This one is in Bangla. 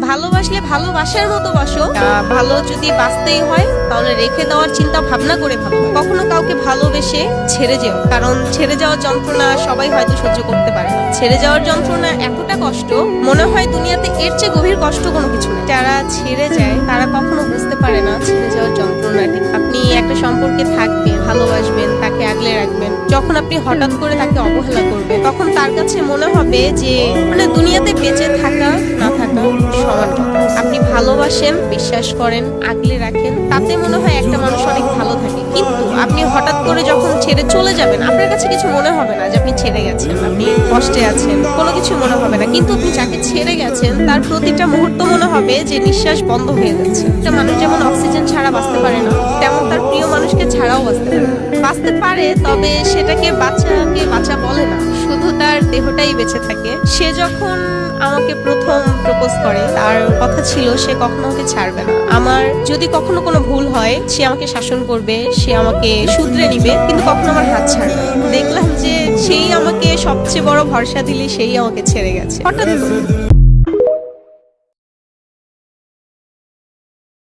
ভালোবাসলে ভালোবাসার মতো বাসো। ভালো যদি বাঁচতেই হয় তাহলে রেখে দেওয়ার চিন্তা ভাবনা করে ভালো। কখনো কাউকে ভালোবেসে ছেড়ে যেও, কারণ ছেড়ে যাওয়ার যন্ত্রণা সবাই হয়তো সহ্য করতে পারে না। ছেড়ে যাওয়ার যন্ত্রণা এতটা কষ্ট, মনে হয় দুনিয়াতে এর চেয়ে গভীর কষ্ট কোনো কিছু নেই। যারা ছেড়ে যায় তারা কখনো বুঝতে পারে না ছেড়ে যাওয়ার যন্ত্রণাটি। আপনি একটা সম্পর্কে থাকবেন, ভালোবাসবেন, তাকে আগলে রাখবেন, যখন আপনি হঠাৎ করে তাকে অবহেলা করবেন তখন তার কাছে মনে হবে যে দুনিয়াতে বেঁচে থাকা না থাকা সমান কথা। আপনি ভালোবাসেন, বিশ্বাস করেন, আগলে রাখেন, তাতে মনে হয় একটা মানুষ অনেক ভালো থাকে। কিন্তু আপনি হঠাৎ করে যখন ছেড়ে চলে যাবেন, আপনার কাছে কিছু মনে হবে না যে আপনি ছেড়ে গেছেন, আপনি কষ্টে আছেন, কোনো কিছু মনে হবে না। কিন্তু আপনি যাকে ছেড়ে গেছেন তার প্রতিটা মুহূর্ত মনে হবে যে নিঃশ্বাস বন্ধ হয়ে যাচ্ছে। একটা মানুষ যেমন অক্সিজেন ছাড়া বাঁচতে পারে না, তেমন তার প্রিয় মানুষকে ছাড়াও বাঁচতে পারে, তবে সেটাকে বাঁচা বলে না, শুধু তার দেহটাই বেঁচে থাকে। সে যখন আমাকে প্রথম প্রপোজ করে তার কথা ছিল সে কখনো আমাকে ছাড়বে না। আমার যদি কখনো কোনো ভুল হয় সে আমাকে শাসন করবে, সে আমাকে শুধরে নিবে, কিন্তু কখনো আমার হাত ছাড়বে না। দেখলাম যে সেই আমাকে সবচেয়ে বড় ভরসা দিলে সেই আমাকে ছেড়ে গেছে হঠাৎ করে।